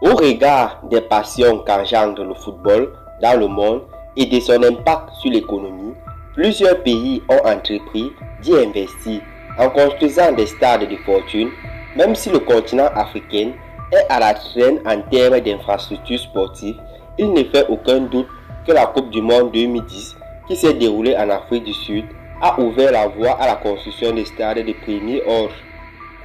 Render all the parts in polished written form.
Au regard des passions qu'engendre le football dans le monde et de son impact sur l'économie, plusieurs pays ont entrepris d'y investir en construisant des stades de fortune, même si le continent africain est à la traîne en termes d'infrastructures sportives. Il ne fait aucun doute que la Coupe du Monde 2010, qui s'est déroulée en Afrique du Sud, a ouvert la voie à la construction de stades de premier ordre.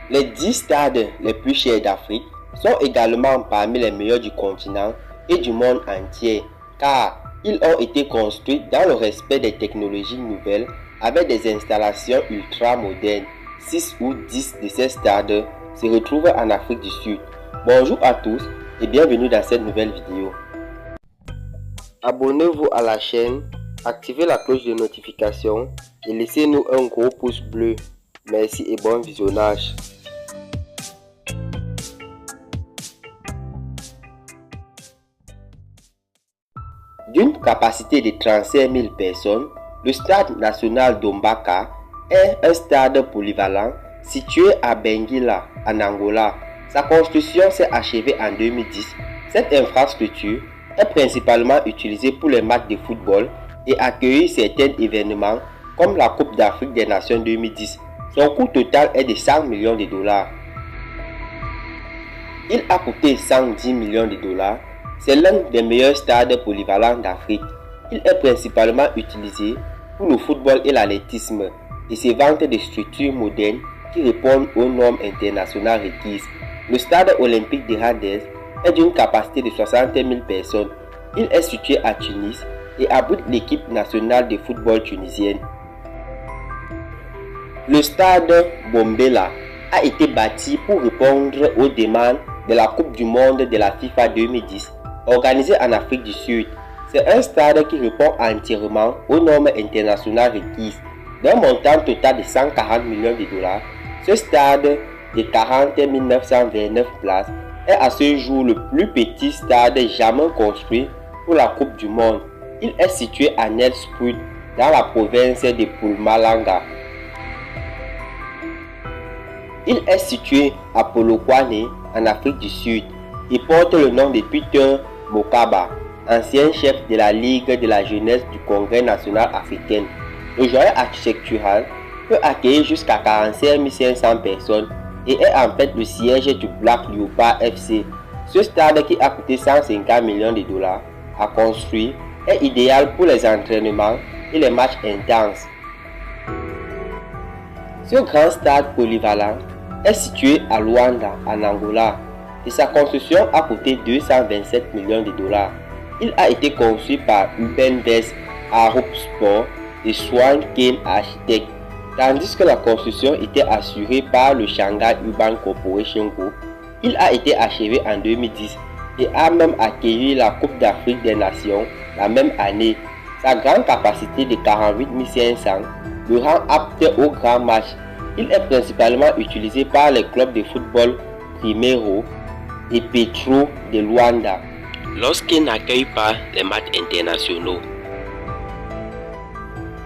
Les 10 stades les plus chers d'Afrique sont également parmi les meilleurs du continent et du monde entier, car ils ont été construits dans le respect des technologies nouvelles avec des installations ultra modernes. 6 ou 10 de ces stades se retrouvent en Afrique du Sud. Bonjour à tous et bienvenue dans cette nouvelle vidéo. Abonnez-vous à la chaîne, activez la cloche de notification et laissez-nous un gros pouce bleu. Merci et bon visionnage. D'une capacité de 35 000 personnes, le stade national d'Ombaka est un stade polyvalent situé à Benguela, en Angola. Sa construction s'est achevée en 2010. Cette infrastructure est principalement utilisée pour les matchs de football et accueillir certains événements comme la Coupe d'Afrique des Nations 2010. Son coût total est de 100 millions de dollars. Il a coûté 110 millions de dollars. C'est l'un des meilleurs stades polyvalents d'Afrique. Il est principalement utilisé pour le football et l'athlétisme et se vante des structures modernes qui répondent aux normes internationales requises. Le stade olympique de Hadès est d'une capacité de 60 000 personnes. Il est situé à Tunis et abrite l'équipe nationale de football tunisienne. Le stade Bombela a été bâti pour répondre aux demandes de la Coupe du Monde de la FIFA 2010, organisée en Afrique du Sud. C'est un stade qui répond entièrement aux normes internationales requises. D'un montant total de 140 millions de dollars, ce stade de 40 929 places est à ce jour le plus petit stade jamais construit pour la Coupe du Monde. Il est situé à Nelspruit, dans la province de Mpumalanga. Il est situé à Polokwane, en Afrique du Sud. Il porte le nom de Peter Mokaba, ancien chef de la Ligue de la jeunesse du Congrès national africain. Le joyau architectural peut accueillir jusqu'à 45 500 personnes et est en fait le siège du Black Leopard FC. Ce stade, qui a coûté 150 millions de dollars à construire, est idéal pour les entraînements et les matchs intenses. Ce grand stade polyvalent est situé à Luanda, en Angola, et sa construction a coûté 227 millions de dollars. Il a été conçu par Urban West Arup Sport et Swan Kane Architects, tandis que la construction était assurée par le Shanghai Urban Corporation Group. Il a été achevé en 2010 et a même accueilli la Coupe d'Afrique des Nations la même année. Sa grande capacité de 48 500 le rend apte aux grands matchs. Il est principalement utilisé par les clubs de football Primeiro et Petro de Luanda lorsqu'il n'accueille pas les matchs internationaux.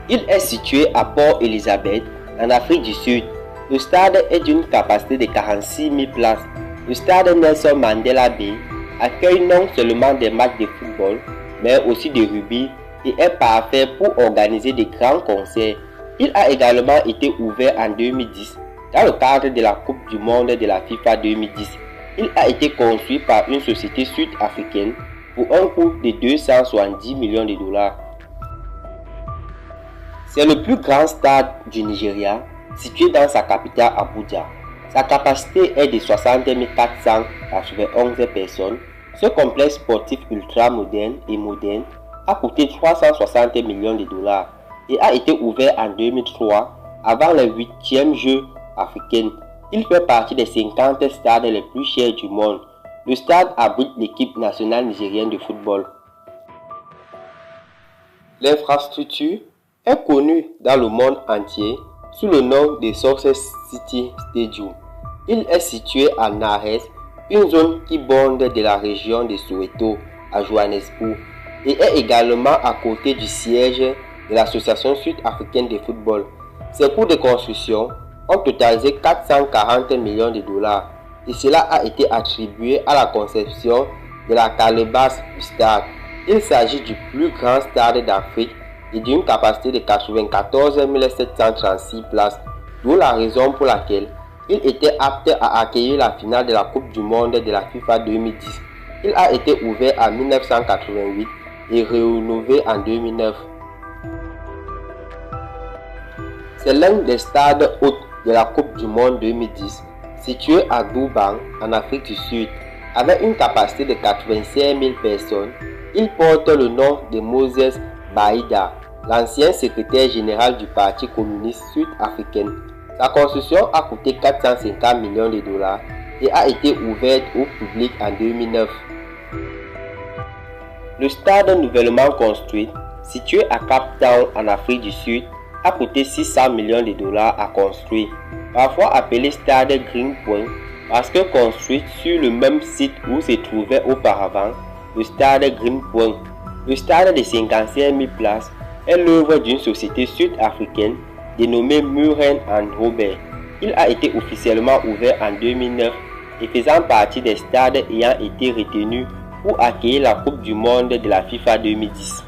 Il est situé à Port Elizabeth, en Afrique du Sud. Le stade est d'une capacité de 46 000 places. Le stade Nelson Mandela Bay accueille non seulement des matchs de football, mais aussi de rugby et est parfait pour organiser de grands concerts. Il a également été ouvert en 2010 dans le cadre de la Coupe du Monde de la FIFA 2010. Il a été construit par une société sud-africaine pour un coût de 270 millions de dollars. C'est le plus grand stade du Nigeria, situé dans sa capitale Abuja. Sa capacité est de 60 491 personnes. Ce complexe sportif ultra moderne et moderne a coûté 360 millions de dollars et a été ouvert en 2003 avant les 8e Jeux africains. Il fait partie des 50 stades les plus chers du monde. Le stade abrite l'équipe nationale nigérienne de football. L'infrastructure est connue dans le monde entier sous le nom de Success City Stadium. Il est situé à Nares, une zone qui borde de la région de Soweto à Johannesburg, et est également à côté du siège de l'Association sud-africaine de football. Ses coûts de construction ont totalisé 440 millions de dollars. et cela a été attribué à la conception de la calebasse du stade. Il s'agit du plus grand stade d'Afrique et d'une capacité de 94 736 places, d'où la raison pour laquelle il était apte à accueillir la finale de la Coupe du Monde de la FIFA 2010. Il a été ouvert en 1988 et rénové en 2009. C'est l'un des stades hôtes de la Coupe du Monde 2010, situé à Durban, en Afrique du Sud. Avec une capacité de 85 000 personnes, il porte le nom de Moses Baïda, l'ancien secrétaire général du Parti communiste sud-africain. Sa construction a coûté 450 millions de dollars et a été ouverte au public en 2009. Le stade nouvellement construit, situé à Cape Town en Afrique du Sud, a coûté 600 millions de dollars à construire, parfois appelé stade Greenpoint parce que construit sur le même site où se trouvait auparavant le stade Greenpoint. Le stade de 55 000 places est l'œuvre d'une société sud-africaine dénommée Muren & Robert. Il a été officiellement ouvert en 2009 et faisant partie des stades ayant été retenus pour accueillir la Coupe du Monde de la FIFA 2010.